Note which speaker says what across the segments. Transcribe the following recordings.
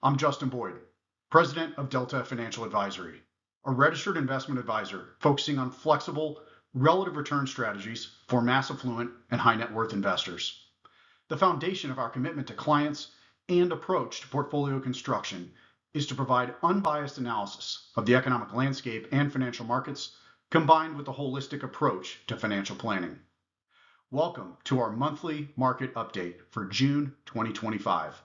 Speaker 1: I'm Justin Boyd, President of Delta Financial Advisory, a registered investment advisor focusing on flexible, relative return strategies for mass affluent and high net worth investors. The foundation of our commitment to clients and approach to portfolio construction is to provide unbiased analysis of the economic landscape and financial markets, combined with a holistic approach to financial planning. Welcome to our monthly market update for June 2025.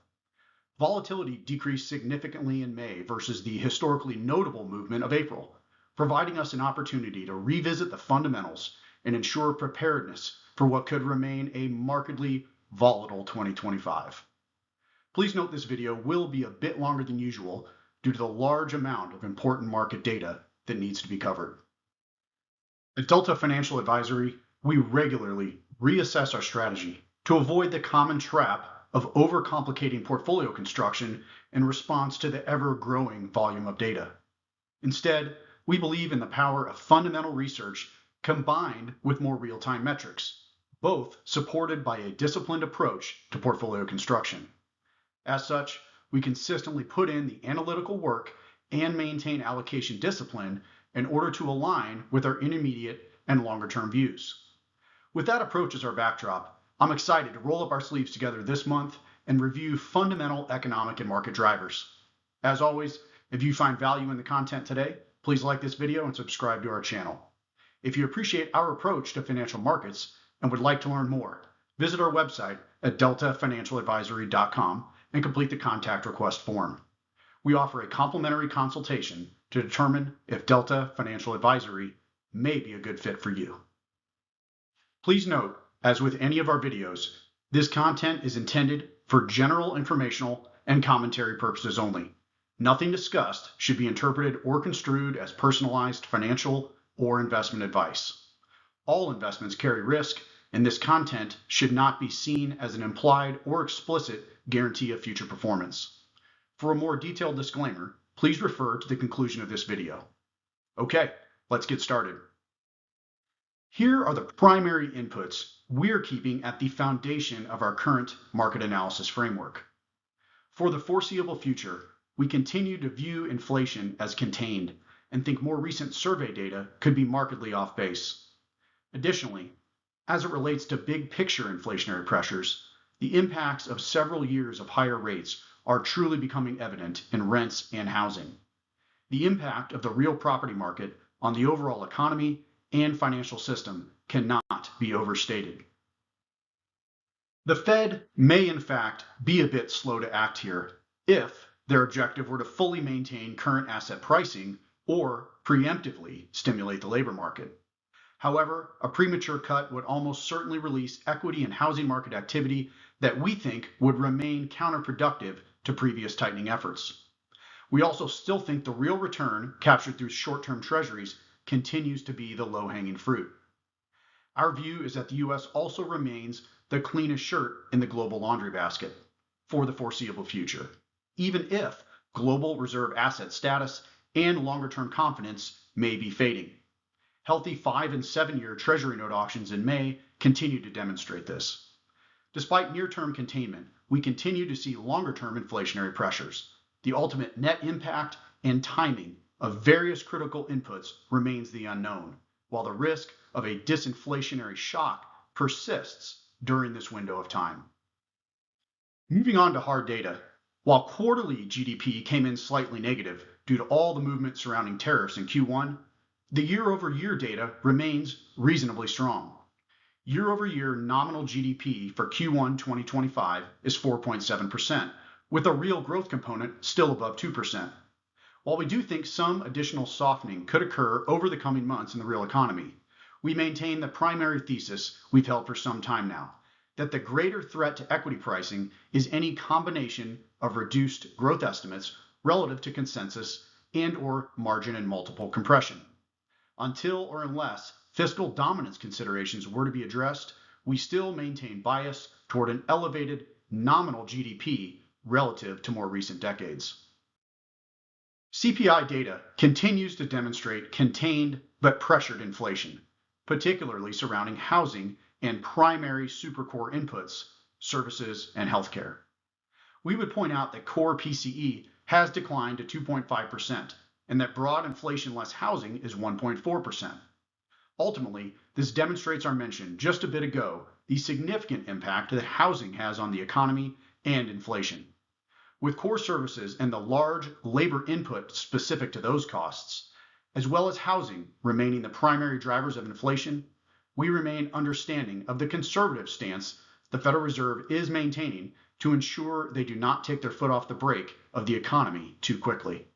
Speaker 1: Volatility decreased significantly in May versus the historically notable movement of April, providing us an opportunity to revisit the fundamentals and ensure preparedness for what could remain a markedly volatile 2025. Please note this video will be a bit longer than usual due to the large amount of important market data that needs to be covered. At Delta Financial Advisory, we regularly reassess our strategy to avoid the common trap of overcomplicating portfolio construction in response to the ever-growing volume of data. Instead, we believe in the power of fundamental research combined with more real-time metrics, both supported by a disciplined approach to portfolio construction. As such, we consistently put in the analytical work and maintain allocation discipline in order to align with our intermediate and longer-term views. With that approach as our backdrop, I'm excited to roll up our sleeves together this month and review fundamental economic and market drivers. As always, if you find value in the content today, please like this video and subscribe to our channel. If you appreciate our approach to financial markets and would like to learn more, visit our website at deltafinancialadvisory.com and complete the contact request form. We offer a complimentary consultation to determine if Delta Financial Advisory may be a good fit for you. Please note, as with any of our videos, this content is intended for general informational and commentary purposes only. Nothing discussed should be interpreted or construed as personalized financial or investment advice. All investments carry risk, and this content should not be seen as an implied or explicit guarantee of future performance. For a more detailed disclaimer, please refer to the conclusion of this video. Okay, let's get started. Here are the primary inputs we're keeping at the foundation of our current market analysis framework. For the foreseeable future, we continue to view inflation as contained and think more recent survey data could be markedly off base. Additionally, as it relates to big picture inflationary pressures, the impacts of several years of higher rates are truly becoming evident in rents and housing. The impact of the real property market on the overall economy and financial system cannot be overstated. The Fed may in fact be a bit slow to act here if their objective were to fully maintain current asset pricing or preemptively stimulate the labor market. However, a premature cut would almost certainly release equity and housing market activity that we think would remain counterproductive to previous tightening efforts. We also still think the real return captured through short-term treasuries continues to be the low-hanging fruit. Our view is that the U.S. also remains the cleanest shirt in the global laundry basket for the foreseeable future, even if global reserve asset status and longer-term confidence may be fading. Healthy 5- and 7-year Treasury note auctions in May continue to demonstrate this. Despite near-term containment, we continue to see longer-term inflationary pressures. The ultimate net impact and timing of various critical inputs remains the unknown, while the risk of a disinflationary shock persists during this window of time. Moving on to hard data, while quarterly GDP came in slightly negative due to all the movement surrounding tariffs in Q1, the year-over-year data remains reasonably strong. Year-over-year nominal GDP for Q1 2025 is 4.7%, with a real growth component still above 2%. While we do think some additional softening could occur over the coming months in the real economy, we maintain the primary thesis we've held for some time now, that the greater threat to equity pricing is any combination of reduced growth estimates relative to consensus and/or margin and multiple compression. Until or unless fiscal dominance considerations were to be addressed, we still maintain bias toward an elevated nominal GDP relative to more recent decades. CPI data continues to demonstrate contained but pressured inflation, particularly surrounding housing and primary supercore inputs, services, and healthcare. We would point out that core PCE has declined to 2.5%, and that broad inflation less housing is 1.4%. Ultimately, this demonstrates our mention just a bit ago the significant impact that housing has on the economy and inflation. With core services and the large labor input specific to those costs, as well as housing remaining the primary drivers of inflation, we remain understanding of the conservative stance the Federal Reserve is maintaining to ensure they do not take their foot off the brake of the economy too quickly.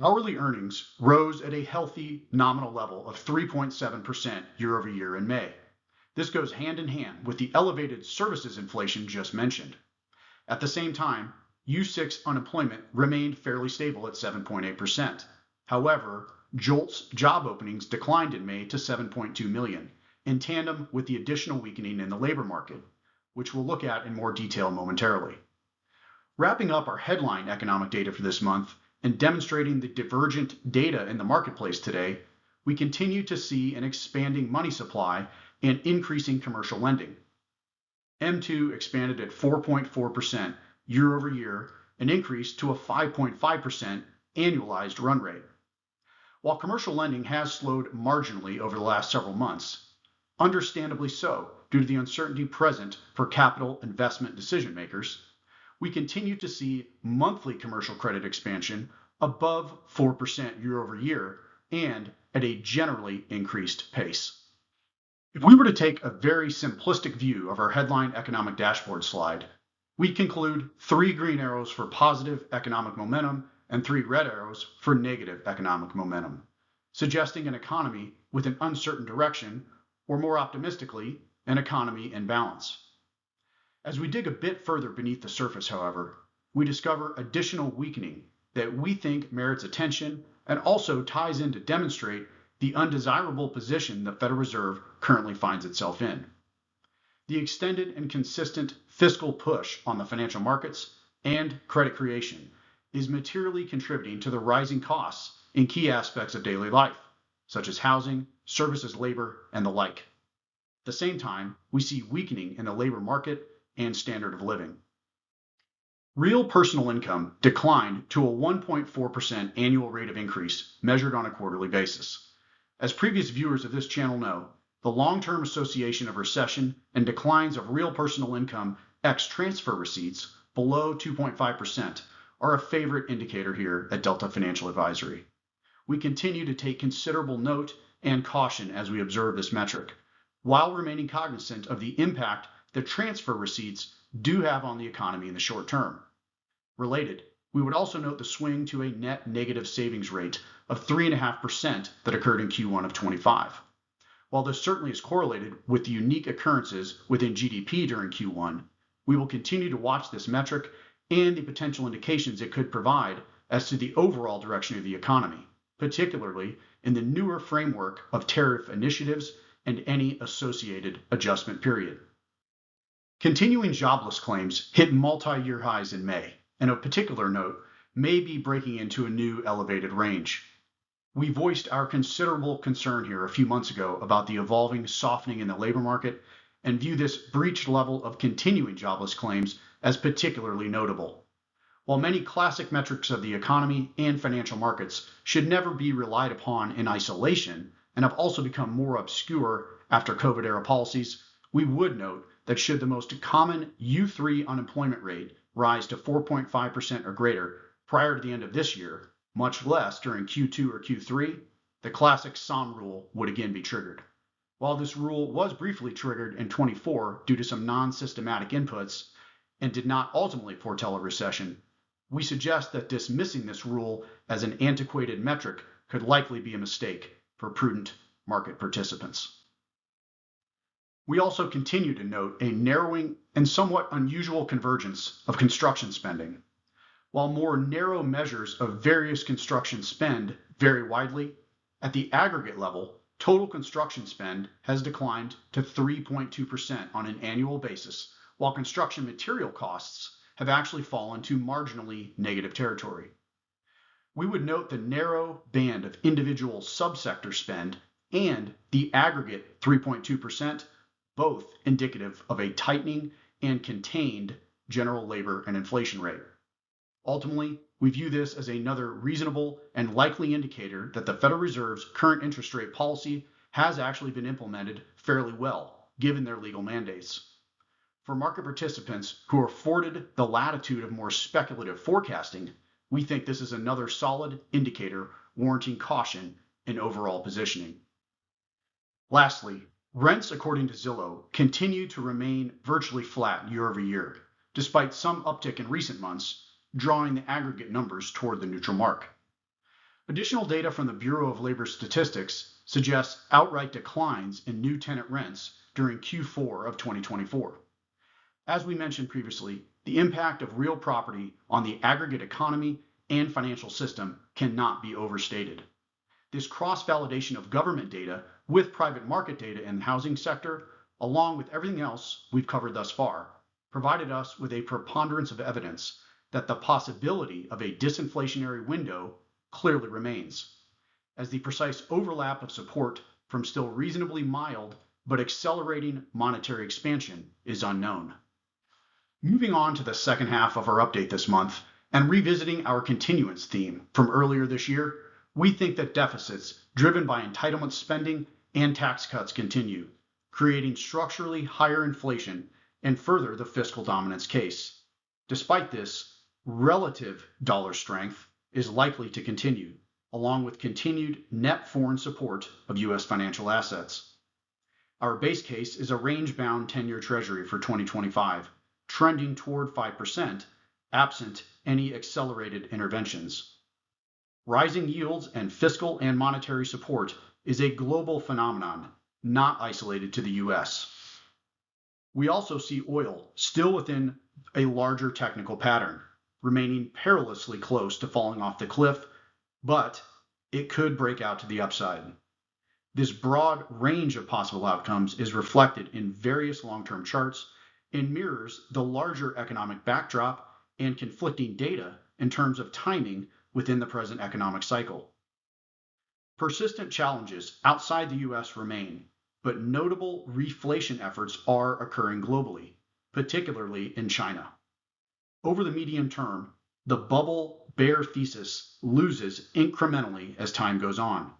Speaker 1: Hourly earnings rose at a healthy nominal level of 3.7% year over year in May. This goes hand in hand with the elevated services inflation just mentioned. At the same time, U6 unemployment remained fairly stable at 7.8%. However, JOLTS job openings declined in May to 7.2 million, in tandem with the additional weakening in the labor market, which we'll look at in more detail momentarily. Wrapping up our headline economic data for this month and demonstrating the divergent data in the marketplace today, we continue to see an expanding money supply and increasing commercial lending. M2 expanded at 4.4% year over year, an increase to a 5.5% annualized run rate. While commercial lending has slowed marginally over the last several months, understandably so due to the uncertainty present for capital investment decision makers, we continue to see monthly commercial credit expansion above 4% year over year and at a generally increased pace. If we were to take a very simplistic view of our headline economic dashboard slide, we conclude 3 green arrows for positive economic momentum and 3 red arrows for negative economic momentum, suggesting an economy with an uncertain direction, or more optimistically, an economy in balance. As we dig a bit further beneath the surface, however, we discover additional weakening that we think merits attention and also ties in to demonstrate the undesirable position the Federal Reserve currently finds itself in. The extended and consistent fiscal push on the financial markets and credit creation is materially contributing to the rising costs in key aspects of daily life, such as housing, services, labor, and the like. At the same time, we see weakening in the labor market and standard of living. Real personal income declined to a 1.4% annual rate of increase measured on a quarterly basis. As previous viewers of this channel know, the long-term association of recession and declines of real personal income ex transfer receipts below 2.5% are a favorite indicator here at Delta Financial Advisory. We continue to take considerable note and caution as we observe this metric, while remaining cognizant of the impact that transfer receipts do have on the economy in the short term. Related, we would also note the swing to a net negative savings rate of 3.5% that occurred in Q1 of 25. While this certainly is correlated with the unique occurrences within GDP during Q1, we will continue to watch this metric and the potential indications it could provide as to the overall direction of the economy, particularly in the newer framework of tariff initiatives and any associated adjustment period. Continuing jobless claims hit multi-year highs in May, and of particular note, may be breaking into a new elevated range. We voiced our considerable concern here a few months ago about the evolving softening in the labor market and view this breached level of continuing jobless claims as particularly notable. While many classic metrics of the economy and financial markets should never be relied upon in isolation and have also become more obscure after COVID-era policies, we would note that should the most common U3 unemployment rate rise to 4.5% or greater prior to the end of this year, much less during Q2 or Q3, the classic SOM rule would again be triggered. While this rule was briefly triggered in 24 due to some non-systematic inputs and did not ultimately foretell a recession, we suggest that dismissing this rule as an antiquated metric could likely be a mistake for prudent market participants. We also continue to note a narrowing and somewhat unusual convergence of construction spending. While more narrow measures of various construction spend vary widely, at the aggregate level, total construction spend has declined to 3.2% on an annual basis, while construction material costs have actually fallen to marginally negative territory. We would note the narrow band of individual subsector spend and the aggregate 3.2%, both indicative of a tightening and contained general labor and inflation rate. Ultimately, we view this as another reasonable and likely indicator that the Federal Reserve's current interest rate policy has actually been implemented fairly well, given their legal mandates. For market participants who are afforded the latitude of more speculative forecasting, we think this is another solid indicator warranting caution in overall positioning. Lastly, rents, according to Zillow, continue to remain virtually flat year over year, despite some uptick in recent months, drawing the aggregate numbers toward the neutral mark. Additional data from the Bureau of Labor Statistics suggests outright declines in new tenant rents during Q4 of 2024. As we mentioned previously, the impact of real property on the aggregate economy and financial system cannot be overstated. This cross-validation of government data with private market data in the housing sector, along with everything else we've covered thus far, provided us with a preponderance of evidence that the possibility of a disinflationary window clearly remains, as the precise overlap of support from still reasonably mild but accelerating monetary expansion is unknown. Moving on to the second half of our update this month, and revisiting our continuance theme from earlier this year, we think that deficits driven by entitlement spending and tax cuts continue, creating structurally higher inflation and further the fiscal dominance case. Despite this, relative dollar strength is likely to continue, along with continued net foreign support of U.S. financial assets. Our base case is a range-bound 10-year Treasury for 2025, trending toward 5%, absent any accelerated interventions. Rising yields and fiscal and monetary support is a global phenomenon, not isolated to the U.S. We also see oil still within a larger technical pattern, remaining perilously close to falling off the cliff, but it could break out to the upside. This broad range of possible outcomes is reflected in various long-term charts and mirrors the larger economic backdrop and conflicting data in terms of timing within the present economic cycle. Persistent challenges outside the US remain, but notable reflation efforts are occurring globally, particularly in China. Over the medium term, the bubble bear thesis loses incrementally as time goes on.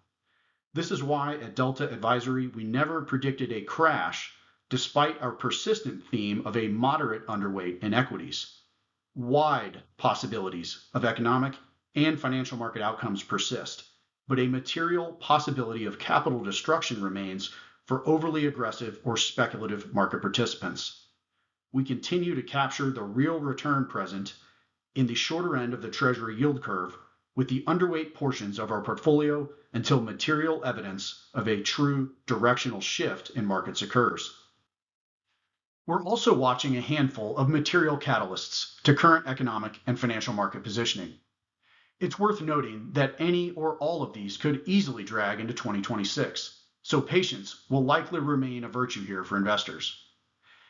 Speaker 1: This is why at Delta Advisory we never predicted a crash despite our persistent theme of a moderate underweight in equities. Wide possibilities of economic and financial market outcomes persist, but a material possibility of capital destruction remains for overly aggressive or speculative market participants. We continue to capture the real return present in the shorter end of the Treasury yield curve with the underweight portions of our portfolio until material evidence of a true directional shift in markets occurs. We're also watching a handful of material catalysts to current economic and financial market positioning. It's worth noting that any or all of these could easily drag into 2026, so patience will likely remain a virtue here for investors.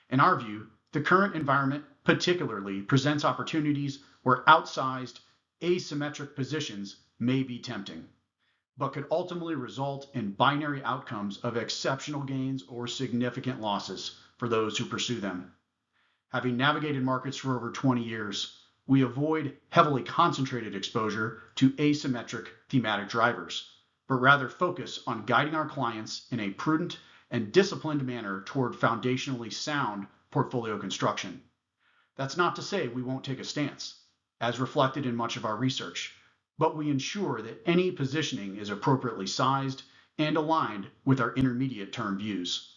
Speaker 1: In our view, the current environment particularly presents opportunities where outsized, asymmetric positions may be tempting, but could ultimately result in binary outcomes of exceptional gains or significant losses for those who pursue them. Having navigated markets for over 20 years, we avoid heavily concentrated exposure to asymmetric thematic drivers, but rather focus on guiding our clients in a prudent and disciplined manner toward foundationally sound portfolio construction. That's not to say we won't take a stance, as reflected in much of our research, but we ensure that any positioning is appropriately sized and aligned with our intermediate term views.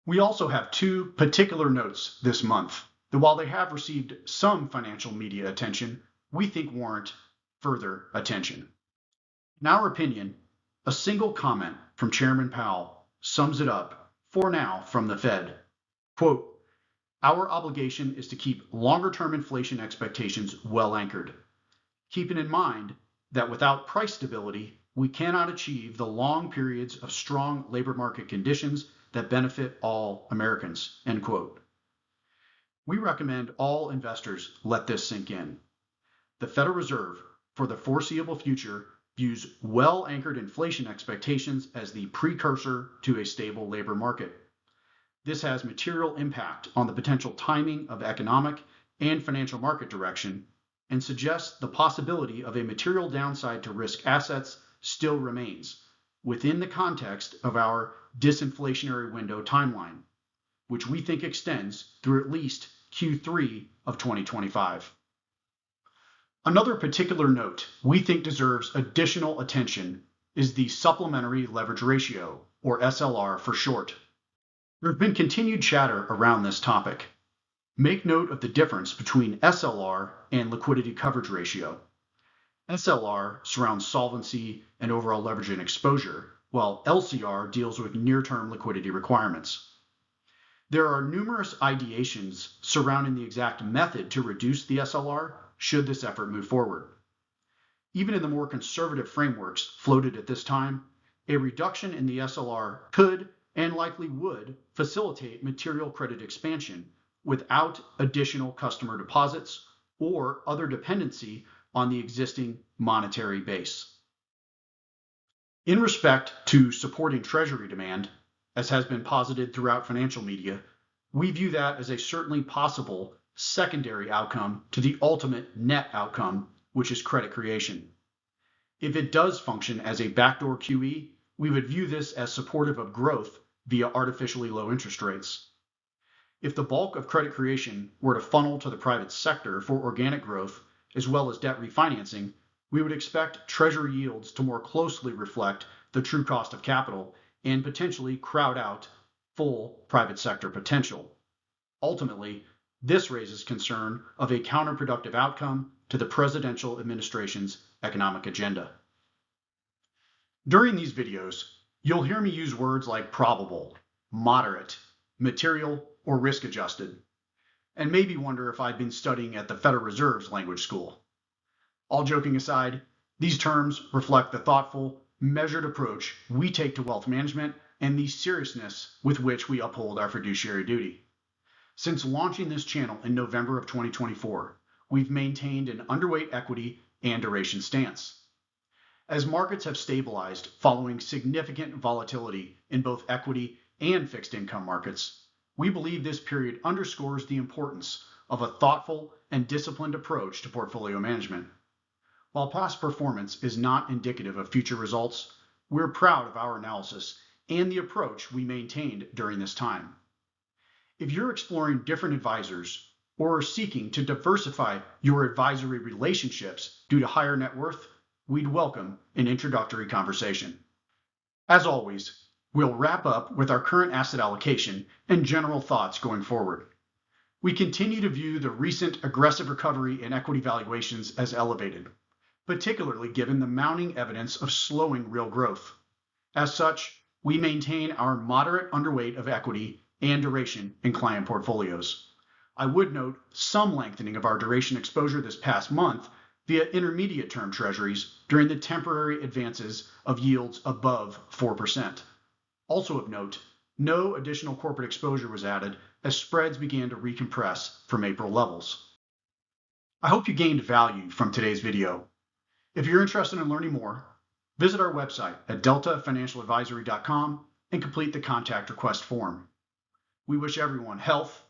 Speaker 1: We also have two particular notes this month that, while they have received some financial media attention, we think warrant further attention. In our opinion, a single comment from Chairman Powell sums it up for now from the Fed. Quote, "Our obligation is to keep longer-term inflation expectations well anchored, keeping in mind that without price stability, we cannot achieve the long periods of strong labor market conditions that benefit all Americans." End quote. We recommend all investors let this sink in. The Federal Reserve, for the foreseeable future, views well-anchored inflation expectations as the precursor to a stable labor market. This has material impact on the potential timing of economic and financial market direction and suggests the possibility of a material downside to risk assets still remains within the context of our disinflationary window timeline, which we think extends through at least Q3 of 2025. Another particular note we think deserves additional attention is the supplementary leverage ratio, or SLR for short. There has been continued chatter around this topic. Make note of the difference between SLR and liquidity coverage ratio. SLR surrounds solvency and overall leverage and exposure, while LCR deals with near-term liquidity requirements. There are numerous ideations surrounding the exact method to reduce the SLR should this effort move forward. Even in the more conservative frameworks floated at this time, a reduction in the SLR could and likely would facilitate material credit expansion without additional customer deposits or other dependency on the existing monetary base. In respect to supporting Treasury demand, as has been posited throughout financial media, we view that as a certainly possible secondary outcome to the ultimate net outcome, which is credit creation. If it does function as a backdoor QE, we would view this as supportive of growth via artificially low interest rates. If the bulk of credit creation were to funnel to the private sector for organic growth, as well as debt refinancing, we would expect Treasury yields to more closely reflect the true cost of capital and potentially crowd out full private sector potential. Ultimately, this raises concern of a counterproductive outcome to the presidential administration's economic agenda. During these videos, you'll hear me use words like probable, moderate, material, or risk-adjusted, and maybe wonder if I've been studying at the Federal Reserve's language school. All joking aside, these terms reflect the thoughtful, measured approach we take to wealth management and the seriousness with which we uphold our fiduciary duty. Since launching this channel in November of 2024, we've maintained an underweight equity and duration stance. As markets have stabilized following significant volatility in both equity and fixed income markets, we believe this period underscores the importance of a thoughtful and disciplined approach to portfolio management. While past performance is not indicative of future results, we're proud of our analysis and the approach we maintained during this time. If you're exploring different advisors or are seeking to diversify your advisory relationships due to higher net worth, we'd welcome an introductory conversation. As always, we'll wrap up with our current asset allocation and general thoughts going forward. We continue to view the recent aggressive recovery in equity valuations as elevated, particularly given the mounting evidence of slowing real growth. As such, we maintain our moderate underweight of equity and duration in client portfolios. I would note some lengthening of our duration exposure this past month via intermediate term treasuries during the temporary advances of yields above 4%. Also of note, no additional corporate exposure was added as spreads began to recompress from April levels. I hope you gained value from today's video. If you're interested in learning more, visit our website at deltafinancialadvisory.com and complete the contact request form. We wish everyone health,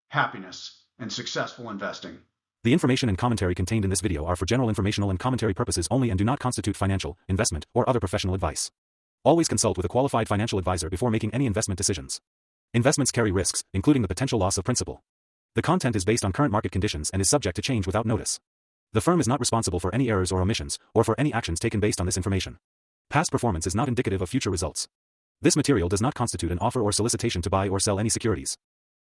Speaker 1: happiness, and successful investing.
Speaker 2: The information and commentary contained in this video are for general informational and commentary purposes only and do not constitute financial, investment, or other professional advice. Always consult with a qualified financial advisor before making any investment decisions. Investments carry risks, including the potential loss of principal. The content is based on current market conditions and is subject to change without notice. The firm is not responsible for any errors or omissions, or for any actions taken based on this information. Past performance is not indicative of future results. This material does not constitute an offer or solicitation to buy or sell any securities.